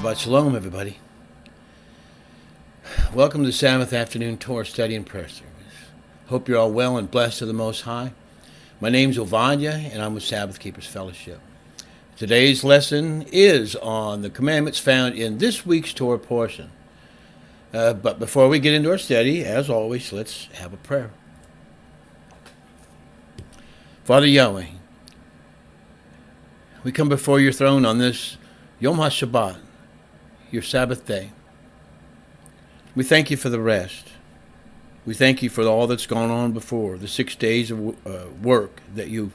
Shabbat Shalom, everybody. Welcome to the Sabbath afternoon Torah study and prayer service. Hope you're all well and blessed to the Most High. My name's Ovadyah, and I'm with Sabbath Keepers Fellowship. Today's lesson is on the commandments found in this week's Torah portion. But before we get into our study, as always, let's have a prayer. Father Yahweh, we come before your throne on this Yom HaShabbat, your Sabbath day. We thank you for the rest. We thank you for all that's gone on before, the 6 days of work that you've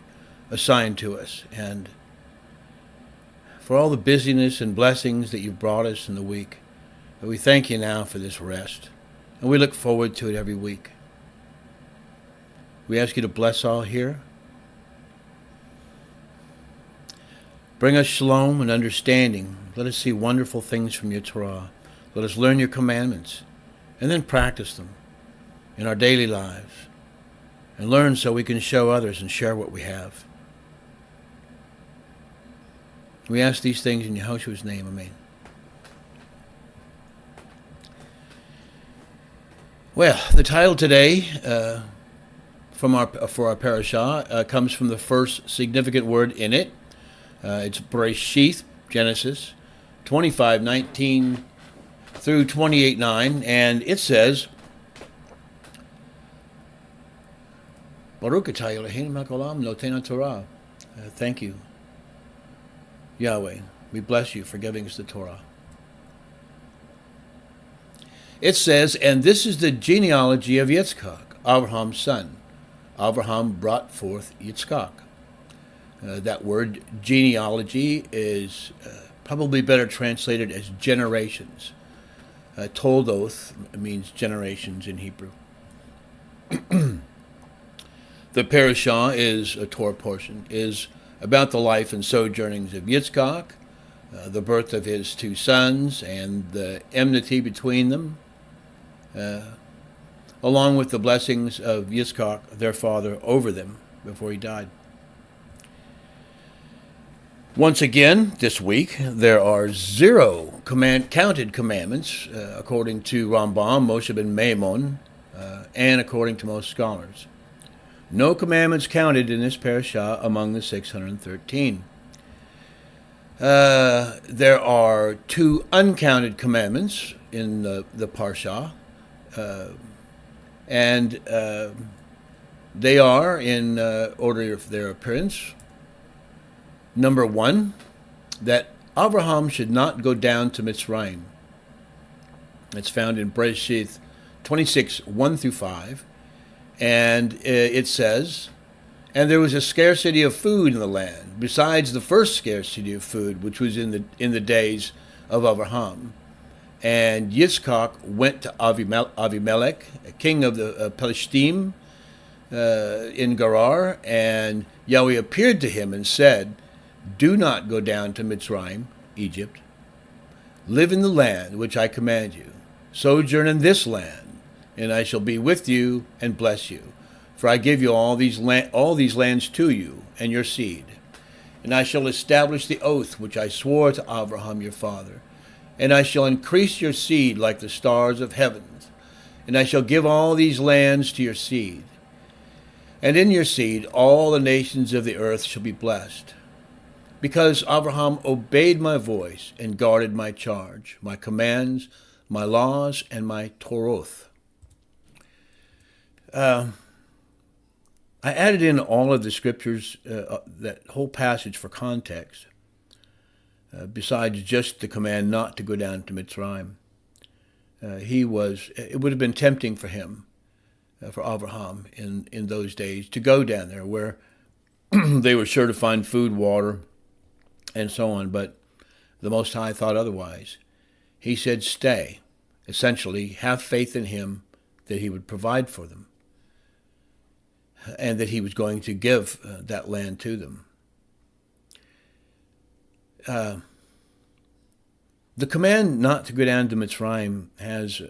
assigned to us, and for all the busyness and blessings that you've brought us in the week. But we thank you now for this rest, and we look forward to it every week. We ask you to bless all here. Bring us shalom and understanding. Let us see wonderful things from your Torah. Let us learn your commandments and then practice them in our daily lives and learn so we can show others and share what we have. We ask these things in Yehoshua's name. Amen. Well, the title today for our parashah comes from the first significant word in it. It's Bereshith, Genesis 25:19 through 28:9, and it says, Baruch atah Eloheinu melech haolam noten Torah. Thank you, Yahweh. We bless you for giving us the Torah. It says, and this is the genealogy of Yitzchak, Abraham's son. Abraham brought forth Yitzchak. That word genealogy is probably better translated as generations. Tol'doth means generations in Hebrew. The parashah is a Torah portion, is about the life and sojournings of Yitzchak, the birth of his two sons and the enmity between them, along with the blessings of Yitzchak, their father, over them before he died. Once again, this week, there are 0 counted commandments, according to Rambam, Moshe ben Maimon, and according to most scholars. No commandments counted in this parashah among the 613. There are 2 uncounted commandments in the parashah, and they are in order of their appearance. Number 1, that Abraham should not go down to Mitzrayim. It's found in Bereshith 26:1 through 5. And it says, and there was a scarcity of food in the land, besides the first scarcity of food, which was in the days of Abraham. And Yitzchak went to Avimelech, king of the Pelishtim, in Gerar, and Yahweh appeared to him and said, do not go down to Mitzrayim, Egypt. Live in the land which I command you. Sojourn in this land, and I shall be with you and bless you. For I give you all these lands to you and your seed. And I shall establish the oath which I swore to Abraham your father. And I shall increase your seed like the stars of heavens. And I shall give all these lands to your seed. And in your seed all the nations of the earth shall be blessed. Because Abraham obeyed my voice and guarded my charge, my commands, my laws, and my Toroth. I added in all of the scriptures, that whole passage for context, besides just the command not to go down to Mitzrayim. It would have been tempting for him, for Abraham in those days, to go down there where they were sure to find food, water, and so on, but the Most High thought otherwise. He said, stay. Essentially, have faith in him that he would provide for them and that he was going to give that land to them. The command not to go down to Mitzrayim has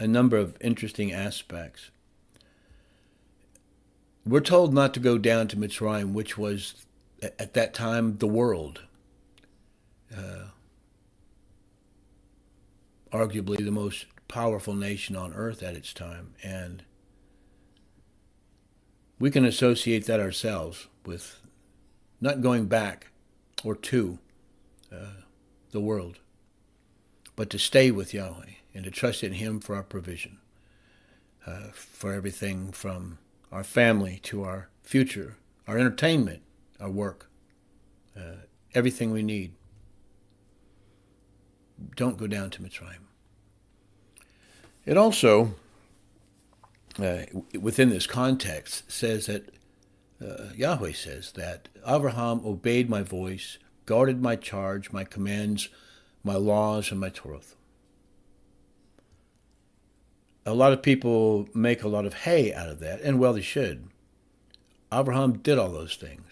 a number of interesting aspects. We're told not to go down to Mitzrayim, which was at that time the world. arguably the most powerful nation on earth at its time. And we can associate that ourselves with not going back or to the world, but to stay with Yahweh and to trust in Him for our provision, for everything from our family to our future, our entertainment, our work, everything we need. Don't go down to Mitzrayim. It also, within this context, says that Yahweh says that Abraham obeyed my voice, guarded my charge, my commands, my laws, and my Torah. A lot of people make a lot of hay out of that, and well, they should. Abraham did all those things.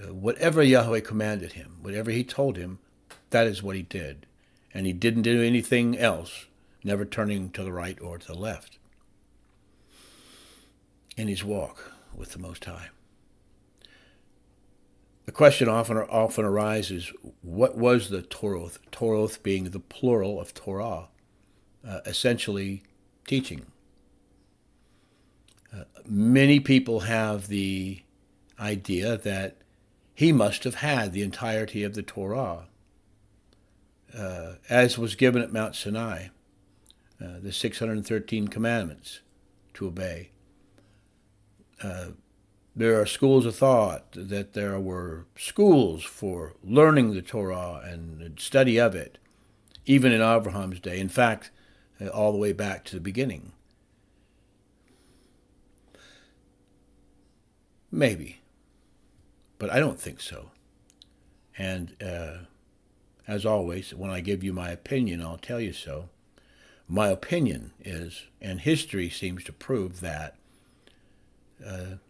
Whatever Yahweh commanded him, whatever He told him, that is what he did. And he didn't do anything else, never turning to the right or to the left in his walk with the Most High. The question often arises, what was the Torah? Torah being the plural of Torah, essentially teaching. Many people have the idea that he must have had the entirety of the Torah, as was given at Mount Sinai, the 613 commandments to obey. There are schools of thought that there were schools for learning the Torah and study of it, even in Abraham's day. In fact, all the way back to the beginning. Maybe, but I don't think so. And as always, when I give you my opinion, I'll tell you so. My opinion is, and history seems to prove that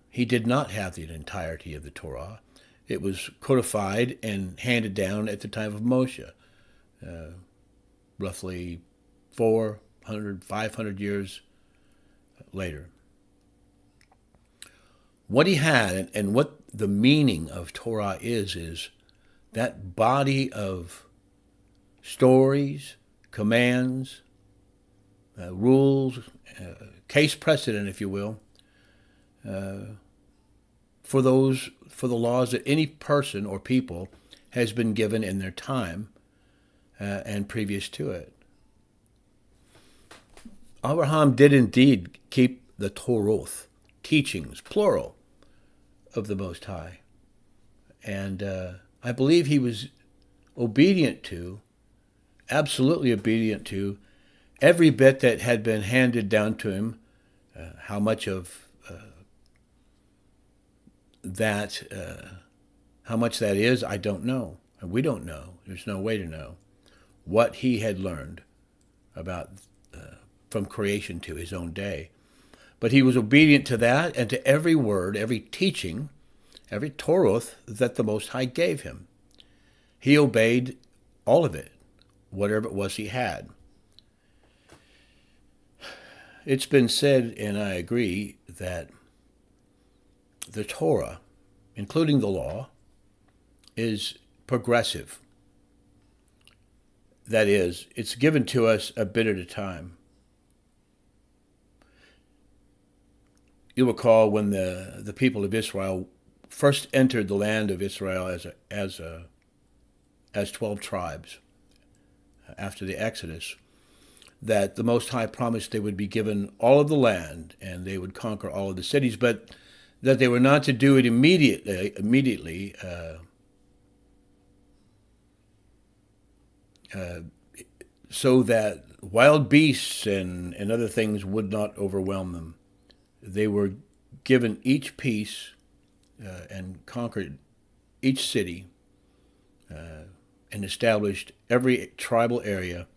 he did not have the entirety of the Torah. It was codified and handed down at the time of Moshe, roughly 400, 500 years later. What he had and what the meaning of Torah is that body of stories, commands, rules, case precedent, if you will, for the laws that any person or people has been given in their time and previous to it. Abraham did indeed keep the Torah, teachings, plural, of the Most High. And I believe he was obedient to, absolutely obedient to, every bit that had been handed down to him. How much of that is, I don't know. And we don't know. There's no way to know what he had learned about from creation to his own day. But he was obedient to that and to every word, every teaching, every Torah that the Most High gave him. He obeyed all of it, whatever it was he had. It's been said, and I agree, that the Torah, including the law, is progressive. That is, it's given to us a bit at a time. You recall when the people of Israel first entered the land of Israel as 12 tribes after the Exodus, that the Most High promised they would be given all of the land and they would conquer all of the cities, but that they were not to do it immediately, so that wild beasts and other things would not overwhelm them. They were given each piece and conquered each city and established every tribal area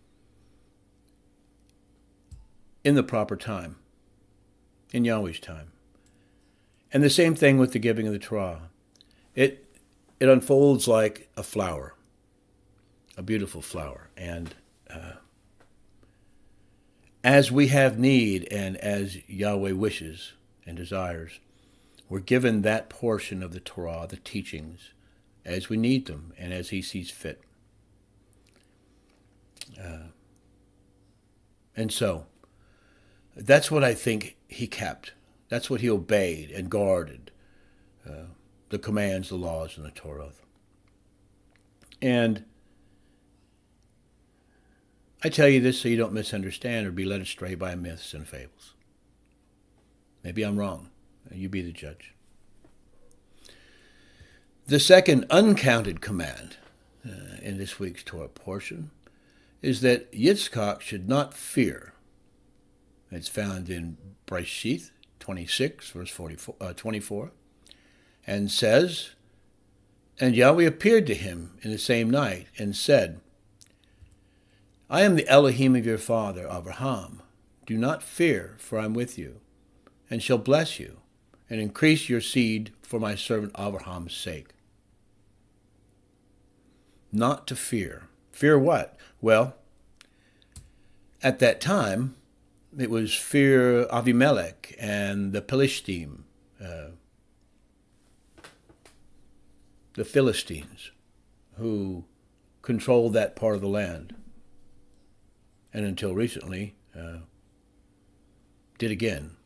in the proper time, in Yahweh's time. And the same thing with the giving of the Torah. It unfolds like a flower, a beautiful flower. And as we have need and as Yahweh wishes and desires, we're given that portion of the Torah, the teachings, as we need them and as he sees fit. And so that's what I think he kept. That's what he obeyed and guarded, the commands, the laws, and the Torah. And I tell you this so you don't misunderstand or be led astray by myths and fables. Maybe I'm wrong. You be the judge. The second uncounted command in this week's Torah portion is that Yitzchak should not fear. It's found in Bereshit 26, verse 24, and says, "And Yahweh appeared to him in the same night and said, I am the Elohim of your father, Abraham. Do not fear, for I am with you, and shall bless you, and increase your seed for my servant Abraham's sake." Not to fear. Fear what? Well, at that time, it was fear Avimelech and the Pelishtim, the Philistines, who controlled that part of the land, and until recently, did again.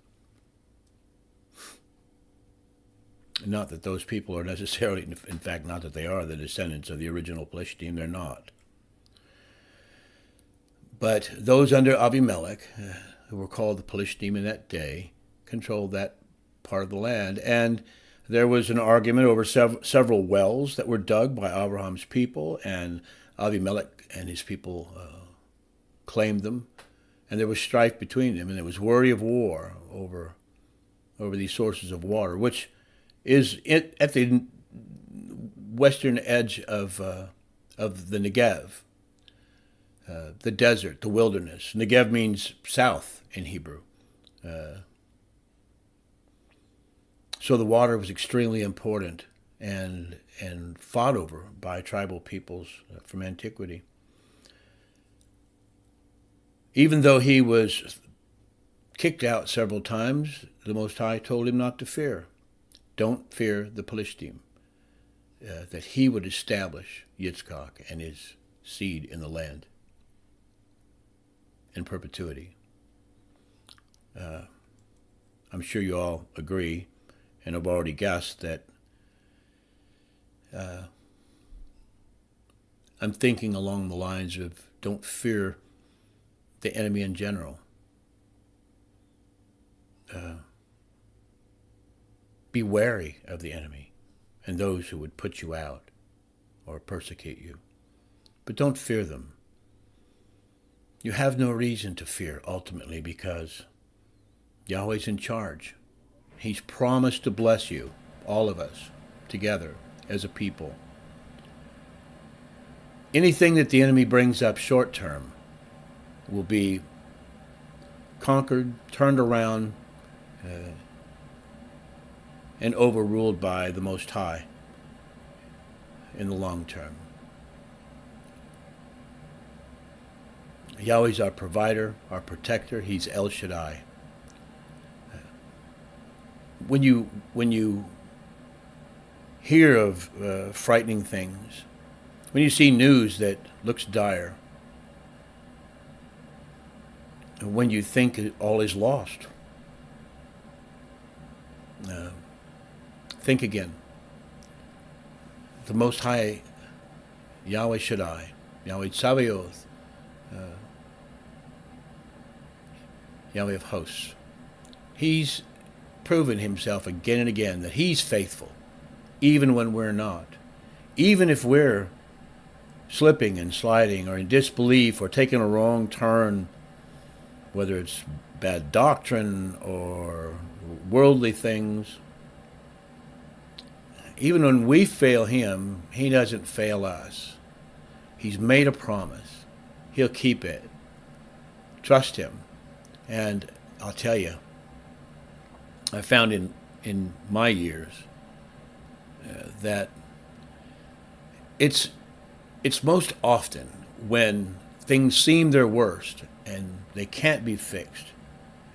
Not that those people are necessarily, in fact, not that they are the descendants of the original Pelishtim, they're not. But those under Avimelech, who were called the Pelishtim in that day, controlled that part of the land. And there was an argument over several wells that were dug by Abraham's people, and Avimelech and his people claimed them. And there was strife between them, and there was worry of war over these sources of water, which is at the western edge of the Negev, the desert, the wilderness. Negev means south in Hebrew. So the water was extremely important and fought over by tribal peoples from antiquity. Even though he was kicked out several times, the Most High told him not to fear. Don't fear the Pelishtim, that he would establish Yitzchak and his seed in the land in perpetuity. I'm sure you all agree, and have already guessed that I'm thinking along the lines of don't fear the enemy in general. Be wary of the enemy and those who would put you out or persecute you. But don't fear them. You have no reason to fear, ultimately, because Yahweh's in charge. He's promised to bless you, all of us, together as a people. Anything that the enemy brings up short term will be conquered, turned around, and overruled by the Most High in the long term. Yahweh's our provider, our protector. He's El Shaddai. When you hear of frightening things, when you see news that looks dire, when you think all is lost, think again. The Most High, Yahweh Shaddai, Yahweh Sabaoth, Yahweh of hosts, He's proven Himself again and again that He's faithful, even when we're not. Even if we're slipping and sliding or in disbelief or taking a wrong turn, whether it's bad doctrine or worldly things, even when we fail Him, He doesn't fail us. He's made a promise. He'll keep it. Trust Him. And I'll tell you, I found in my years that it's most often when things seem their worst and they can't be fixed,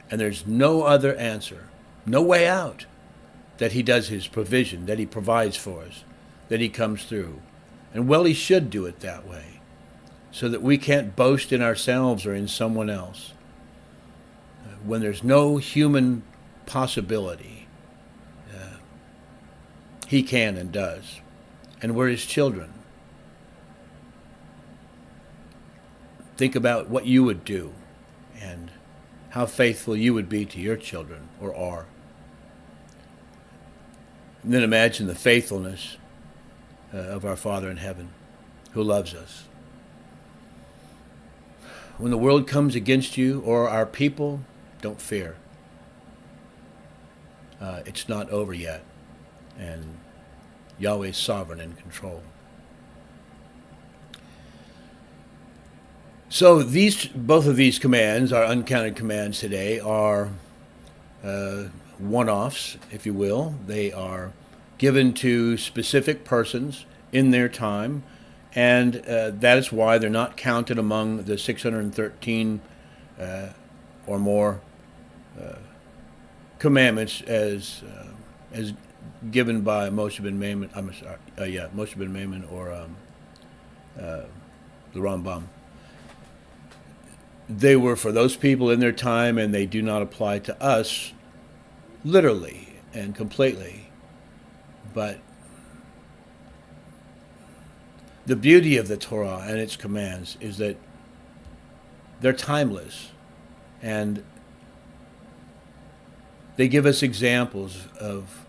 and there's no other answer, no way out, that He does His provision, that He provides for us, that He comes through. And well, He should do it that way. so that we can't boast in ourselves or in someone else. When there's no human possibility, he can and does. And we're his children. Think about what you would do and how faithful you would be to your children, or are. And then imagine the faithfulness of our Father in heaven, who loves us. When the world comes against you or our people, don't fear. It's not over yet, and Yahweh's sovereign in control. So both of these commands, our uncounted commands today, are one-offs, if you will. They are given to specific persons in their time, and that is why they're not counted among the 613 or more commandments as given by Moshe ben Maimon. Moshe ben Maimon or the Rambam. They were for those people in their time, and they do not apply to us literally and completely. But the beauty of the Torah and its commands is that they're timeless, and they give us examples of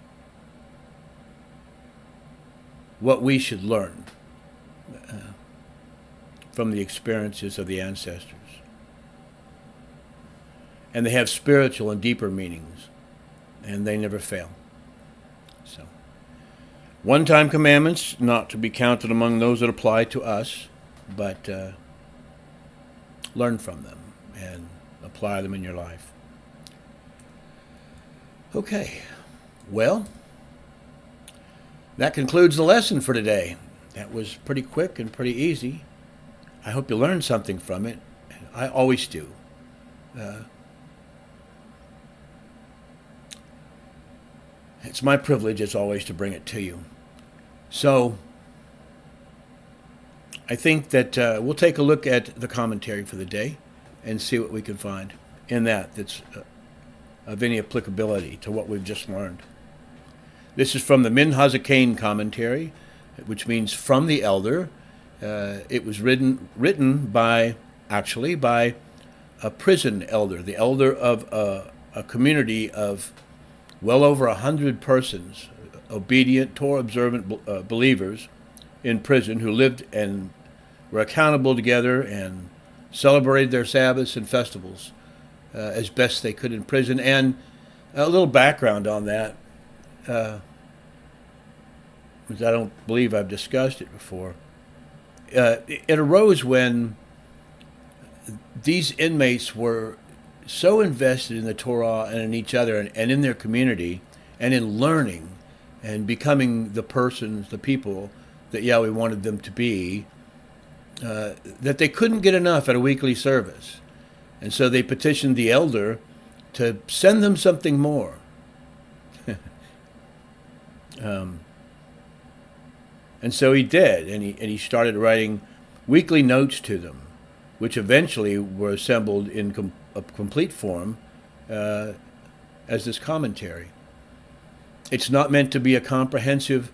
what we should learn from the experiences of the ancestors. And they have spiritual and deeper meanings, and they never fail. So, one-time commandments, not to be counted among those that apply to us, but learn from them and apply them in your life. Okay, well, that concludes the lesson for today. That was pretty quick and pretty easy. I hope you learned something from it. I always do. It's my privilege, as always, to bring it to you. So, I think that we'll take a look at the commentary for the day and see what we can find in that's of any applicability to what we've just learned. This is from the Min Hazakain commentary, which means from the elder. It was written by a prison elder, the elder of a community of well over 100 persons, obedient, Torah-observant believers in prison who lived and were accountable together and celebrated their Sabbaths and festivals as best they could in prison. And a little background on that, because I don't believe I've discussed it before. It arose when these inmates were so invested in the Torah and in each other and in their community and in learning and becoming the people that Yahweh wanted them to be, that they couldn't get enough at a weekly service. And so they petitioned the elder to send them something more. And so he did, and he started writing weekly notes to them, which eventually were assembled in a complete form as this commentary. It's not meant to be a comprehensive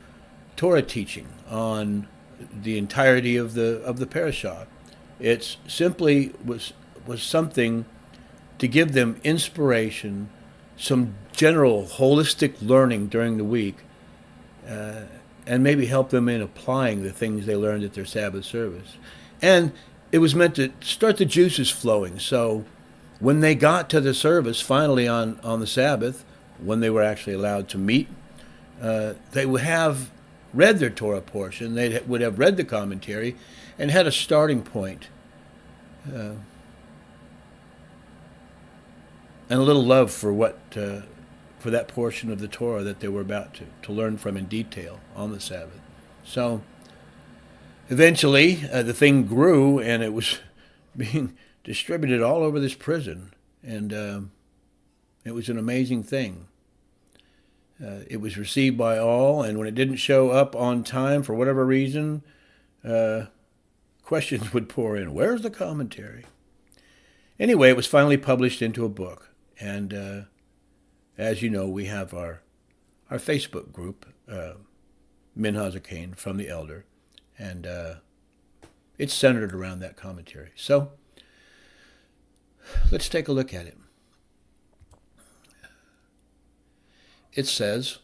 Torah teaching on the entirety of the Parashat. It's simply was something to give them inspiration, some general holistic learning during the week, and maybe help them in applying the things they learned at their Sabbath service. And it was meant to start the juices flowing. So when they got to the service, finally on the Sabbath, when they were actually allowed to meet, they would have read their Torah portion, they would have read the commentary, and had a starting point, and a little love for for that portion of the Torah that they were about to learn from in detail on the Sabbath. So eventually, the thing grew, and it was being distributed all over this prison, and it was an amazing thing. It was received by all, and when it didn't show up on time for whatever reason, questions would pour in. Where's the commentary? Anyway, it was finally published into a book. And as you know, we have our Facebook group, Minhaj Akain from the Elder. And it's centered around that commentary. So let's take a look at it. It says,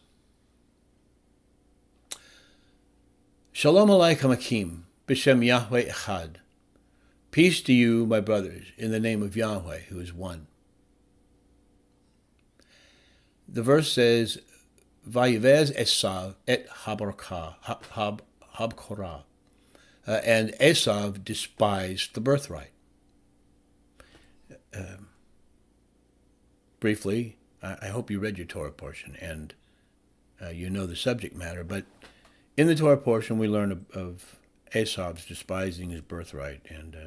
Shalom Aleichem Akim, B'Shem Yahweh Echad. Peace to you, my brothers, in the name of Yahweh, who is one. The verse says, Vayivez Esav et Habkorah. And Esav despised the birthright. Briefly, I hope you read your Torah portion and you know the subject matter, but in the Torah portion we learn of Esav's despising his birthright and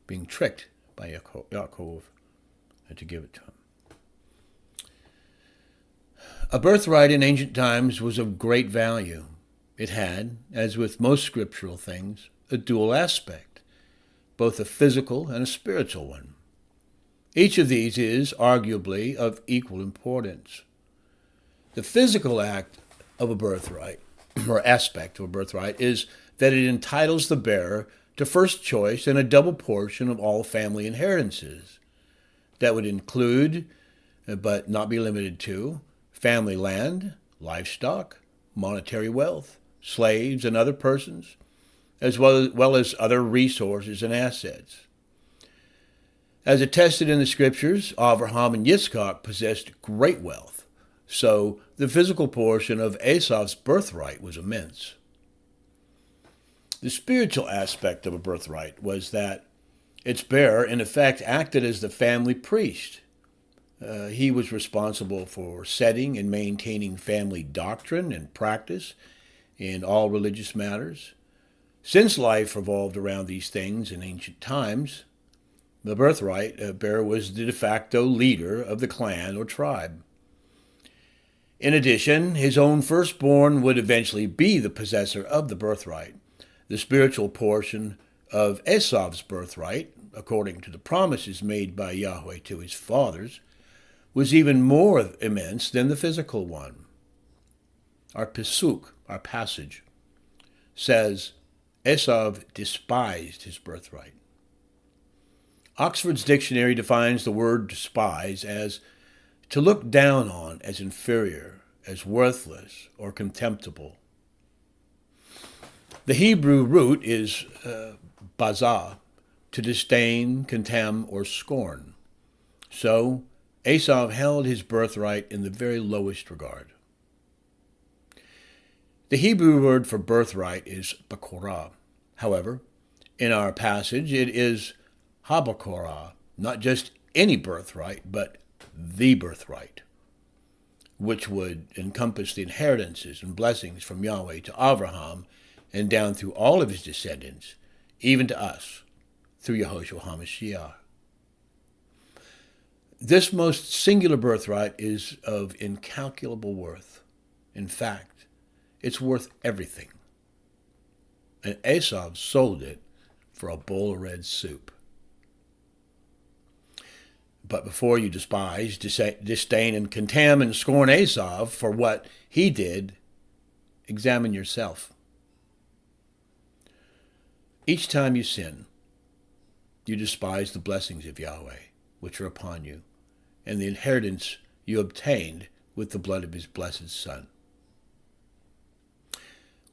being tricked by Yaakov to give it to him. A birthright in ancient times was of great value. It had, as with most scriptural things, a dual aspect, both a physical and a spiritual one. Each of these is, arguably, of equal importance. The physical act of a birthright, or aspect of a birthright, is that it entitles the bearer to first choice and a double portion of all family inheritances. That would include, but not be limited to, family land, livestock, monetary wealth, slaves and other persons, as well as other resources and assets. As attested in the scriptures, Avraham and Yitzchak possessed great wealth, so the physical portion of Esav's birthright was immense. The spiritual aspect of a birthright was that its bearer, in effect, acted as the family priest. He was responsible for setting and maintaining family doctrine and practice in all religious matters. Since life revolved around these things in ancient times, the birthright bearer was the de facto leader of the clan or tribe. In addition, his own firstborn would eventually be the possessor of the birthright. The spiritual portion of Esav's birthright, according to the promises made by Yahweh to his fathers, was even more immense than the physical one. Our pasuk, our passage, says, Esav despised his birthright. Oxford's dictionary defines the word despise as to look down on as inferior, as worthless, or contemptible. The Hebrew root is bazah, to disdain, contemn, or scorn. So, Esav held his birthright in the very lowest regard. The Hebrew word for birthright is bakorah. However, in our passage it is Habkorah, not just any birthright, but the birthright, which would encompass the inheritances and blessings from Yahweh to Avraham and down through all of his descendants, even to us, through Yehoshua HaMashiach. This most singular birthright is of incalculable worth. In fact, it's worth everything. And Esav sold it for a bowl of red soup. But before you despise, disdain, and contemn and scorn Esav for what he did, examine yourself. Each time you sin, you despise the blessings of Yahweh, which are upon you, and the inheritance you obtained with the blood of his blessed Son.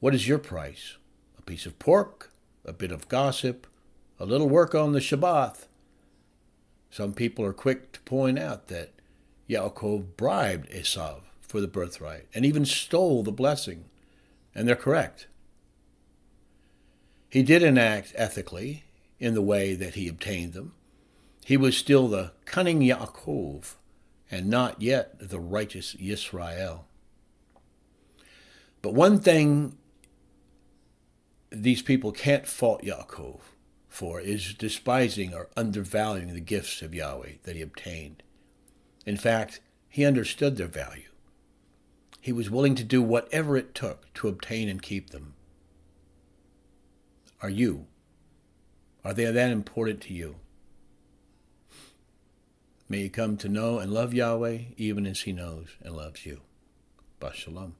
What is your price? A piece of pork, a bit of gossip, a little work on the Shabbath. Some people are quick to point out that Yaakov bribed Esav for the birthright and even stole the blessing, and they're correct. He didn't act ethically in the way that he obtained them. He was still the cunning Yaakov and not yet the righteous Yisrael. But one thing these people can't fault Yaakov for is despising or undervaluing the gifts of Yahweh that he obtained. In fact, he understood their value. He was willing to do whatever it took to obtain and keep them. Are you Are they that important to you? May you come to know and love Yahweh even as he knows and loves you. Bas Shalom.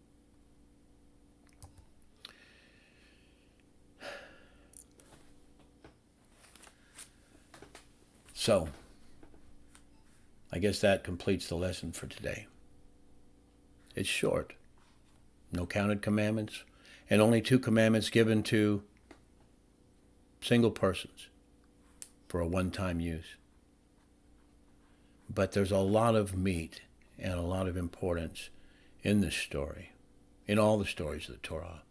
So, I guess that completes the lesson for today. It's short. No counted commandments, and only 2 commandments given to single persons for a one-time use. But there's a lot of meat and a lot of importance in this story, in all the stories of the Torah.